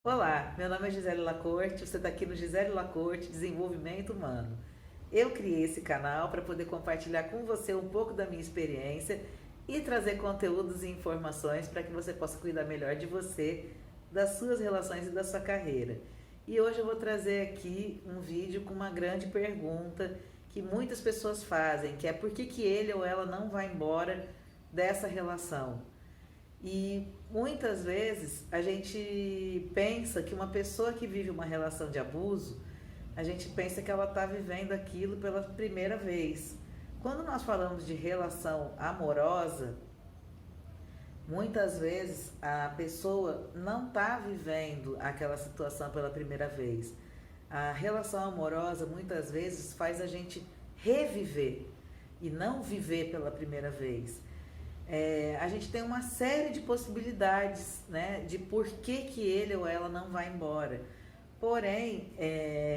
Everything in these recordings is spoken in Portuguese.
Olá, meu nome é Gisele Lacorte, você está aqui no Gisele Lacorte Desenvolvimento Humano. Eu criei esse canal para poder compartilhar com você um pouco da minha experiência e trazer conteúdos e informações para que você possa cuidar melhor de você, das suas relações e da sua carreira. E hoje eu vou trazer aqui um vídeo com uma grande pergunta que muitas pessoas fazem, que é por que ele ou ela não vai embora dessa relação? E muitas vezes a gente pensa que uma pessoa que vive uma relação de abuso, a gente pensa que ela está vivendo aquilo pela primeira vez. Quando nós falamos de relação amorosa, muitas vezes a pessoa não está vivendo aquela situação pela primeira vez. A relação amorosa muitas vezes faz a gente reviver e não viver pela primeira vez. A gente tem uma série de possibilidades, né, de por que ele ou ela não vai embora. Porém,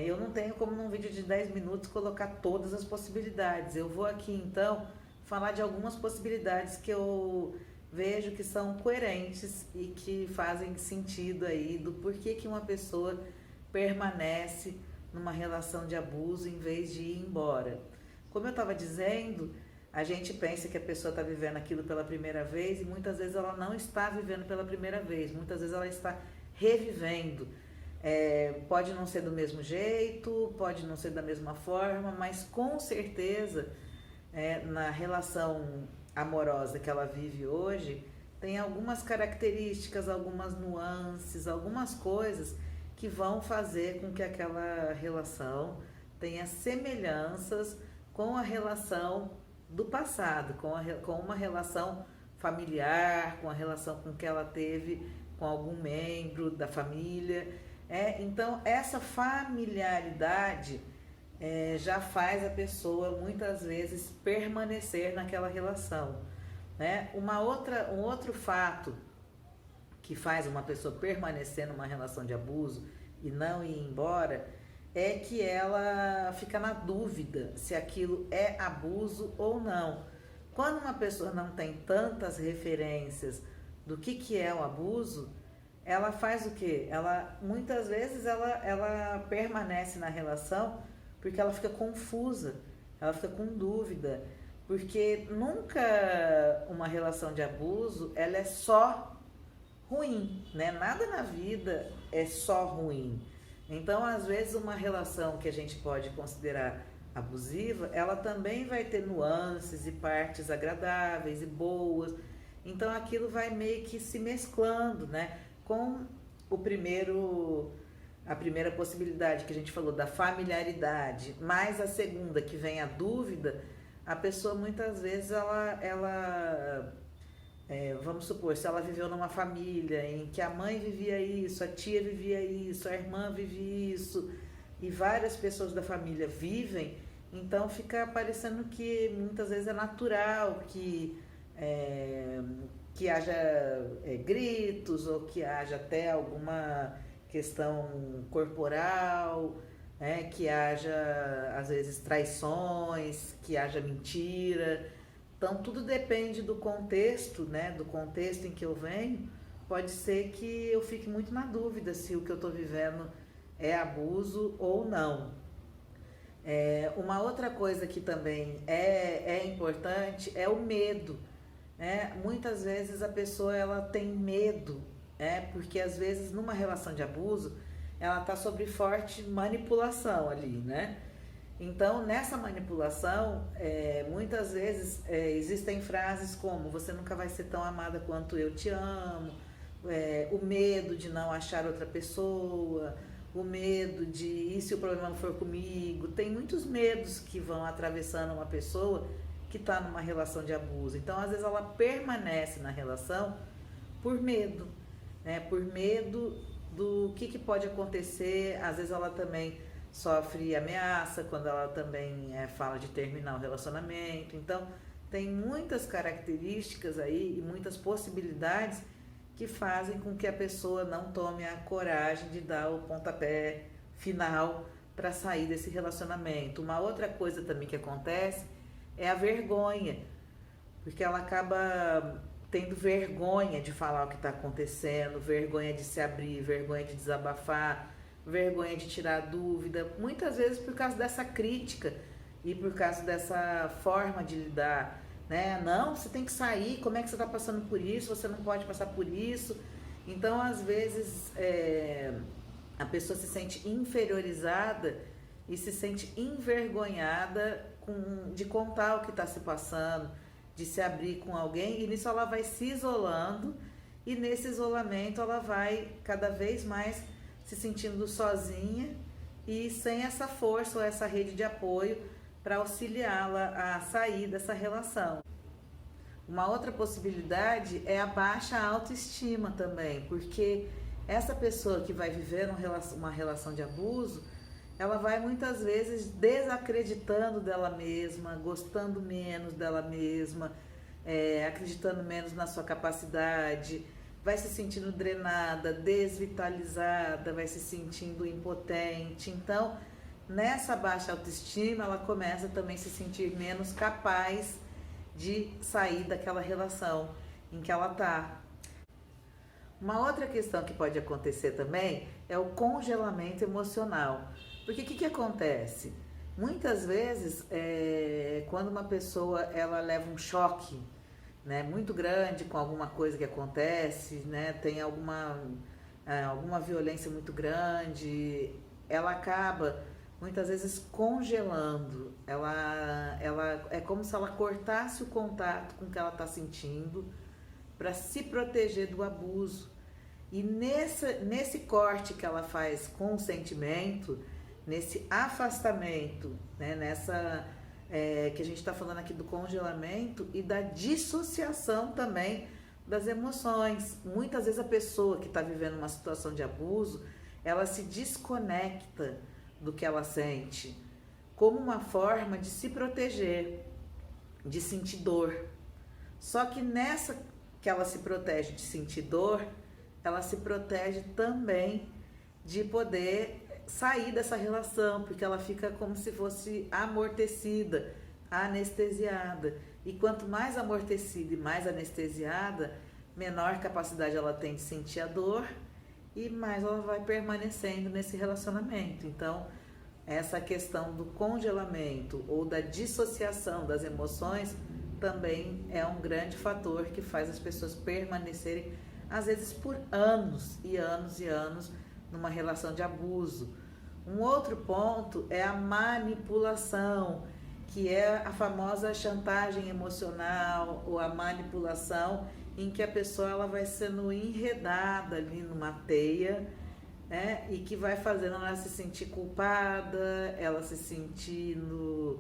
eu não tenho como num vídeo de 10 minutos colocar todas as possibilidades. Eu vou aqui então falar de algumas possibilidades que eu vejo que são coerentes e que fazem sentido aí do porquê que uma pessoa permanece numa relação de abuso em vez de ir embora. Como eu estava dizendo, a gente pensa que a pessoa está vivendo aquilo pela primeira vez e muitas vezes ela não está vivendo pela primeira vez, muitas vezes ela está revivendo. Pode não ser do mesmo jeito, pode não ser da mesma forma, mas com certeza na relação amorosa que ela vive hoje, tem algumas características, algumas nuances, algumas coisas que vão fazer com que aquela relação tenha semelhanças com a relação do passado, com uma relação familiar, com a relação com que ela teve com algum membro da família. Então, essa familiaridade já faz a pessoa muitas vezes permanecer naquela relação. Né? Um outro fato que faz uma pessoa permanecer numa relação de abuso e não ir embora é que ela fica na dúvida se aquilo é abuso ou não. Quando uma pessoa não tem tantas referências do que é o abuso, ela faz o quê? Muitas vezes ela permanece na relação porque ela fica confusa, ela fica com dúvida, porque nunca uma relação de abuso ela é só ruim, né? Nada na vida é só ruim. Então, às vezes, uma relação que a gente pode considerar abusiva, ela também vai ter nuances e partes agradáveis e boas. Então, aquilo vai meio que se mesclando, né? Com a primeira possibilidade que a gente falou da familiaridade, mais a segunda que vem a dúvida, a pessoa muitas vezes vamos supor, se ela viveu numa família em que a mãe vivia isso, a tia vivia isso, a irmã vivia isso, e várias pessoas da família vivem, então fica parecendo que muitas vezes é natural que haja gritos, ou que haja até alguma questão corporal, que haja às vezes traições, que haja mentira. Então, tudo depende do contexto, né? Do contexto em que eu venho. Pode ser que eu fique muito na dúvida se o que eu estou vivendo é abuso ou não. Uma outra coisa que também é importante é o medo. Né? Muitas vezes a pessoa ela tem medo, porque às vezes numa relação de abuso ela está sob forte manipulação ali, né? Então, nessa manipulação, muitas vezes existem frases como: você nunca vai ser tão amada quanto eu te amo, o medo de não achar outra pessoa, o medo de e se o problema não for comigo. Tem muitos medos que vão atravessando uma pessoa que está numa relação de abuso. Então, às vezes, ela permanece na relação por medo, né? Por medo do que pode acontecer. Às vezes, ela também sofre ameaça quando ela também fala de terminar o relacionamento. Então, tem muitas características aí e muitas possibilidades que fazem com que a pessoa não tome a coragem de dar o pontapé final para sair desse relacionamento. Uma outra coisa também que acontece é a vergonha, porque ela acaba tendo vergonha de falar o que está acontecendo, vergonha de se abrir, vergonha de desabafar, vergonha de tirar dúvida, muitas vezes por causa dessa crítica e por causa dessa forma de lidar, né? Não, você tem que sair, como é que você está passando por isso, você não pode passar por isso. Então, às vezes, a pessoa se sente inferiorizada e se sente envergonhada de contar o que está se passando, de se abrir com alguém, e nisso ela vai se isolando, e nesse isolamento ela vai cada vez mais se sentindo sozinha e sem essa força ou essa rede de apoio para auxiliá-la a sair dessa relação. Uma outra possibilidade é a baixa autoestima também, porque essa pessoa que vai viver uma relação de abuso, ela vai muitas vezes desacreditando dela mesma, gostando menos dela mesma, acreditando menos na sua capacidade, vai se sentindo drenada, desvitalizada, vai se sentindo impotente. Então, nessa baixa autoestima, ela começa também a se sentir menos capaz de sair daquela relação em que ela está. Uma outra questão que pode acontecer também é o congelamento emocional. Porque o que acontece? Muitas vezes, quando uma pessoa ela leva um choque, né, muito grande com alguma coisa que acontece, né, tem alguma violência muito grande, ela acaba muitas vezes congelando. Ela é como se ela cortasse o contato com o que ela está sentindo para se proteger do abuso. E nesse corte que ela faz com o sentimento, nesse afastamento, né, que a gente está falando aqui do congelamento e da dissociação também das emoções. Muitas vezes a pessoa que está vivendo uma situação de abuso, ela se desconecta do que ela sente, como uma forma de se proteger, de sentir dor. Só que nessa que ela se protege de sentir dor, ela se protege também de poder sair dessa relação, porque ela fica como se fosse amortecida, anestesiada. E quanto mais amortecida e mais anestesiada, menor capacidade ela tem de sentir a dor e mais ela vai permanecendo nesse relacionamento. Então, essa questão do congelamento ou da dissociação das emoções também é um grande fator que faz as pessoas permanecerem, às vezes por anos e anos e anos, numa relação de abuso. Um outro ponto é a manipulação, que é a famosa chantagem emocional ou a manipulação em que a pessoa ela vai sendo enredada ali numa teia, né, e que vai fazendo ela se sentir culpada, ela se sentindo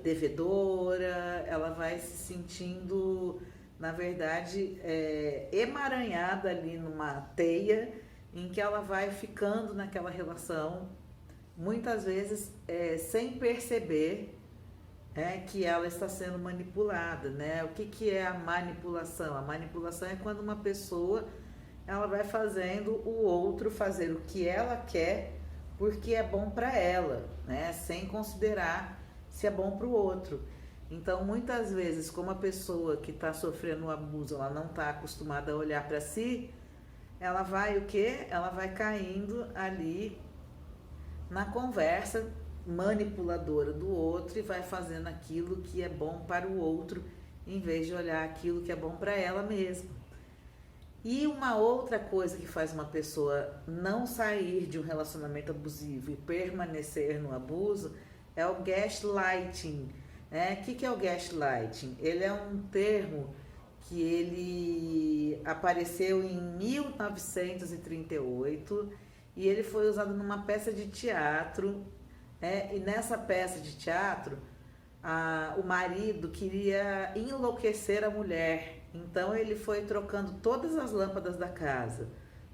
devedora, ela vai se sentindo, na verdade, emaranhada ali numa teia em que ela vai ficando naquela relação, muitas vezes sem perceber que ela está sendo manipulada, né? O que é a manipulação? A manipulação é quando uma pessoa ela vai fazendo o outro fazer o que ela quer porque é bom para ela, né? Sem considerar se é bom para o outro. Então, muitas vezes, como a pessoa que está sofrendo o abuso, ela não está acostumada a olhar para si, ela vai o quê? Ela vai caindo ali na conversa manipuladora do outro e vai fazendo aquilo que é bom para o outro, em vez de olhar aquilo que é bom para ela mesma. E uma outra coisa que faz uma pessoa não sair de um relacionamento abusivo e permanecer no abuso é o gaslighting. O que é o gaslighting? Ele é um termo que ele apareceu em 1938 e ele foi usado numa peça de teatro, e nessa peça de teatro o marido queria enlouquecer a mulher, então ele foi trocando todas as lâmpadas da casa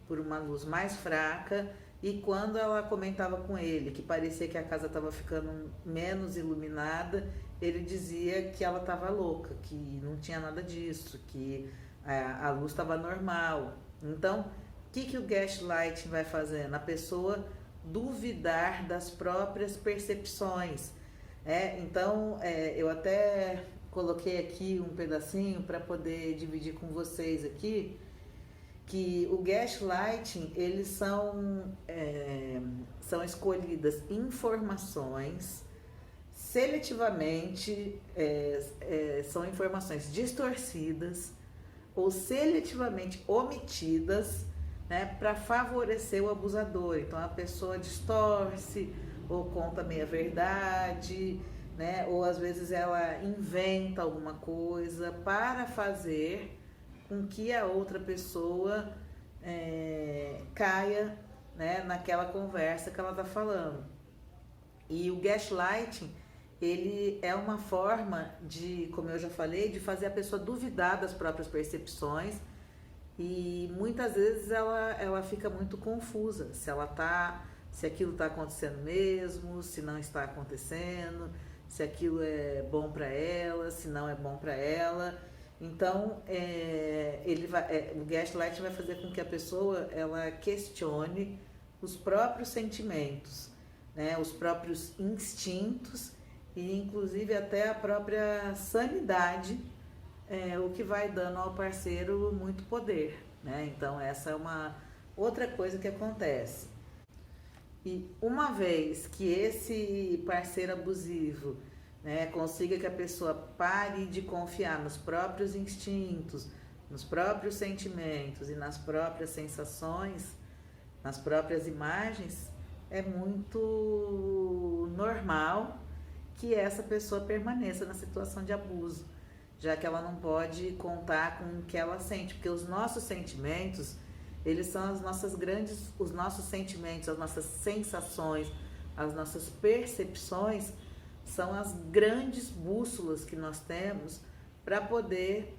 por uma luz mais fraca, e quando ela comentava com ele que parecia que a casa estava ficando menos iluminada, ele dizia que ela estava louca, que não tinha nada disso, que a luz estava normal. Então, o que o gaslighting vai fazendo? A pessoa duvidar das próprias percepções. Então, eu até coloquei aqui um pedacinho para poder dividir com vocês aqui, que o gaslighting, eles são escolhidas informações seletivamente, são informações distorcidas ou seletivamente omitidas, né, para favorecer o abusador. Então a pessoa distorce ou conta meia verdade, né, ou às vezes ela inventa alguma coisa para fazer com que a outra pessoa caia, né, naquela conversa que ela está falando. E o gaslighting, ele é uma forma de, como eu já falei, de fazer a pessoa duvidar das próprias percepções, e muitas vezes ela fica muito confusa se aquilo está acontecendo mesmo, se não está acontecendo, se aquilo é bom para ela, se não é bom para ela. Então, o gaslight vai fazer com que a pessoa ela questione os próprios sentimentos, né, os próprios instintos e inclusive até a própria sanidade, o que vai dando ao parceiro muito poder, né? Então essa é uma outra coisa que acontece. E uma vez que esse parceiro abusivo, né, consiga que a pessoa pare de confiar nos próprios instintos, nos próprios sentimentos e nas próprias sensações, nas próprias imagens, é muito normal que essa pessoa permaneça na situação de abuso, já que ela não pode contar com o que ela sente, porque os nossos sentimentos, eles são os nossos sentimentos, as nossas sensações, as nossas percepções, são as grandes bússolas que nós temos para poder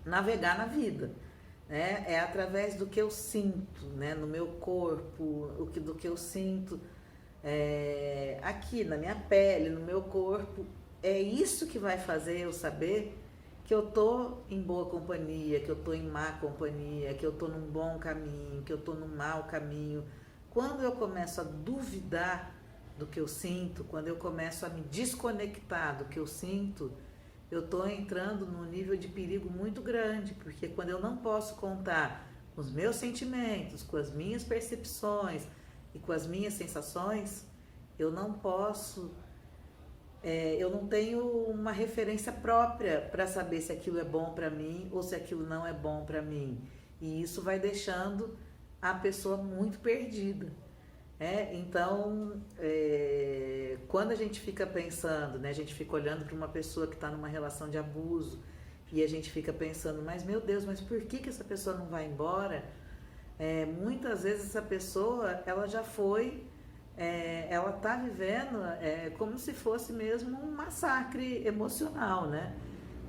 navegar na vida, né? É através do que eu sinto, né, no meu corpo, do que eu sinto aqui na minha pele, no meu corpo. É isso que vai fazer eu saber que eu tô em boa companhia, que eu tô em má companhia, que eu tô num bom caminho, que eu tô num mau caminho. Quando eu começo a duvidar do que eu sinto, quando eu começo a me desconectar do que eu sinto, eu tô entrando num nível de perigo muito grande, porque quando eu não posso contar com os meus sentimentos, com as minhas percepções e com as minhas sensações, eu não posso, eu não tenho uma referência própria para saber se aquilo é bom para mim ou se aquilo não é bom para mim. E isso vai deixando a pessoa muito perdida. Então, quando a gente fica pensando, né, a gente fica olhando para uma pessoa que está numa relação de abuso e a gente fica pensando, mas meu Deus, mas por que essa pessoa não vai embora? Muitas vezes essa pessoa, ela já foi, ela está vivendo como se fosse mesmo um massacre emocional, né?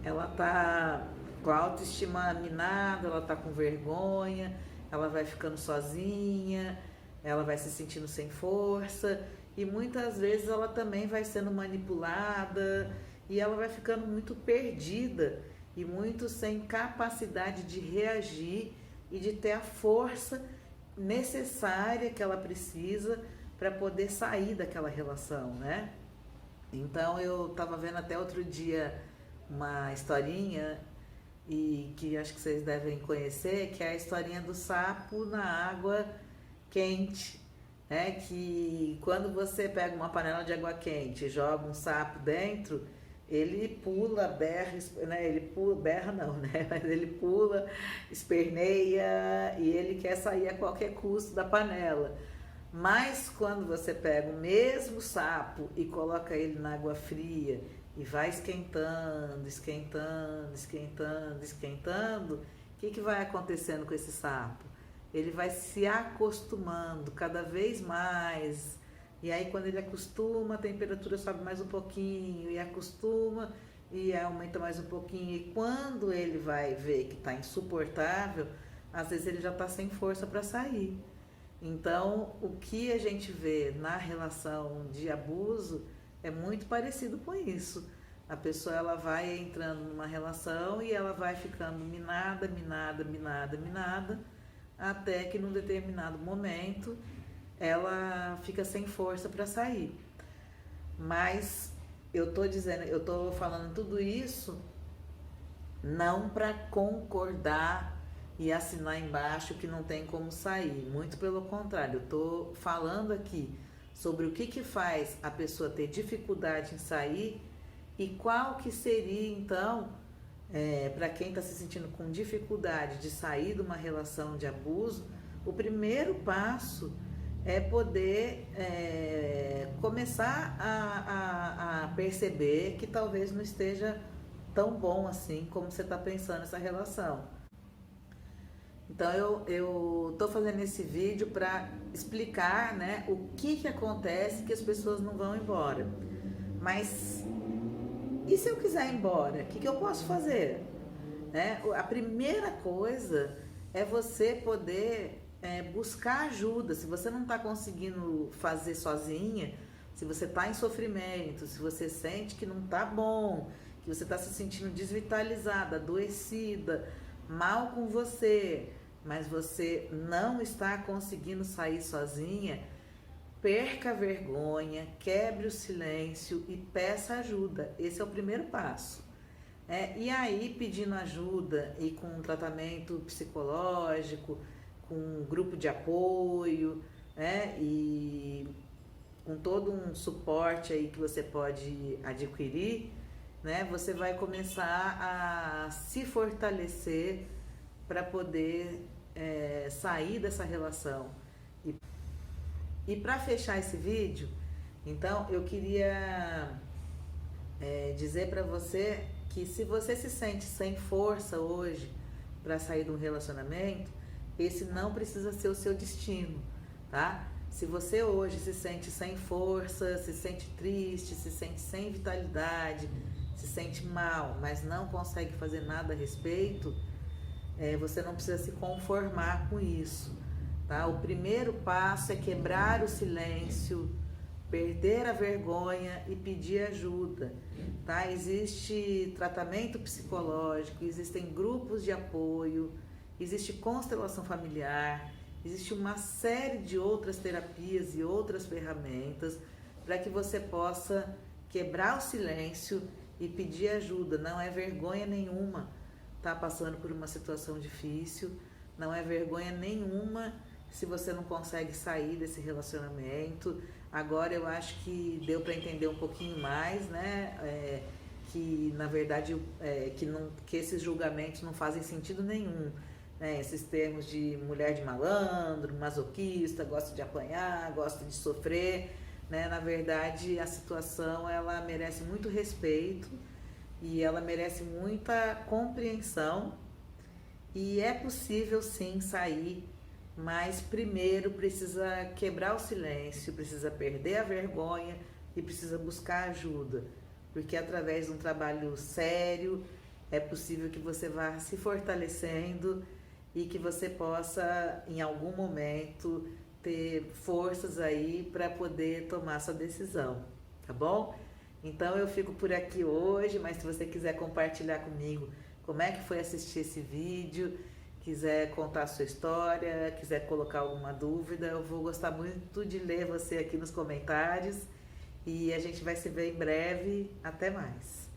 Ela está com a autoestima minada, ela está com vergonha, ela vai ficando sozinha, ela vai se sentindo sem força e muitas vezes ela também vai sendo manipulada e ela vai ficando muito perdida e muito sem capacidade de reagir e de ter a força necessária que ela precisa para poder sair daquela relação, né? Então eu estava vendo até outro dia uma historinha e que acho que vocês devem conhecer, que é a historinha do sapo na água quente, né? Que quando você pega uma panela de água quente e joga um sapo dentro, ele pula, berra, né? Ele pula, berra não, né? Mas ele pula, esperneia e ele quer sair a qualquer custo da panela. Mas quando você pega o mesmo sapo e coloca ele na água fria e vai esquentando, esquentando, esquentando, esquentando, o que vai acontecendo com esse sapo? Ele vai se acostumando cada vez mais, e aí quando ele acostuma, a temperatura sobe mais um pouquinho, e acostuma, e aumenta mais um pouquinho, e quando ele vai ver que está insuportável, às vezes ele já está sem força para sair. Então, o que a gente vê na relação de abuso é muito parecido com isso. A pessoa ela vai entrando numa relação e ela vai ficando minada, minada, minada, minada, até que num determinado momento ela fica sem força para sair. Mas eu tô falando tudo isso não para concordar e assinar embaixo que não tem como sair. Muito pelo contrário, eu estou falando aqui sobre o que faz a pessoa ter dificuldade em sair e qual que seria então, para quem está se sentindo com dificuldade de sair de uma relação de abuso, o primeiro passo é poder começar a perceber que talvez não esteja tão bom assim como você está pensando essa relação. Então eu tô fazendo esse vídeo para explicar, né, o que acontece que as pessoas não vão embora. Mas e se eu quiser ir embora? O que eu posso fazer? Né? A primeira coisa é você poder buscar ajuda. Se você não está conseguindo fazer sozinha, se você está em sofrimento, se você sente que não está bom, que você está se sentindo desvitalizada, adoecida, mal com você, mas você não está conseguindo sair sozinha, perca a vergonha, quebre o silêncio e peça ajuda. Esse é o primeiro passo. E aí, pedindo ajuda e com um tratamento psicológico, com um grupo de apoio, e com todo um suporte aí que você pode adquirir, né, você vai começar a se fortalecer para poder sair dessa relação. E para fechar esse vídeo, então eu queria dizer para você que se você se sente sem força hoje para sair de um relacionamento, esse não precisa ser o seu destino, tá? Se você hoje se sente sem força, se sente triste, se sente sem vitalidade, se sente mal, mas não consegue fazer nada a respeito, você não precisa se conformar com isso, tá? O primeiro passo é quebrar o silêncio, perder a vergonha e pedir ajuda, tá? Existe tratamento psicológico, existem grupos de apoio, existe constelação familiar, existe uma série de outras terapias e outras ferramentas para que você possa quebrar o silêncio e pedir ajuda. Não é vergonha nenhuma estar passando por uma situação difícil, não é vergonha nenhuma se você não consegue sair desse relacionamento. Agora eu acho que deu para entender um pouquinho mais, né? Que na verdade que esses julgamentos não fazem sentido nenhum, né? Esses termos de mulher de malandro, masoquista, gosta de apanhar, gosta de sofrer, né? Na verdade a situação ela merece muito respeito e ela merece muita compreensão e é possível sim sair. Mas primeiro precisa quebrar o silêncio, precisa perder a vergonha e precisa buscar ajuda. Porque através de um trabalho sério é possível que você vá se fortalecendo e que você possa em algum momento ter forças aí para poder tomar sua decisão, tá bom? Então eu fico por aqui hoje, mas se você quiser compartilhar comigo como é que foi assistir esse vídeo, quiser contar a sua história, quiser colocar alguma dúvida, eu vou gostar muito de ler você aqui nos comentários e a gente vai se ver em breve. Até mais!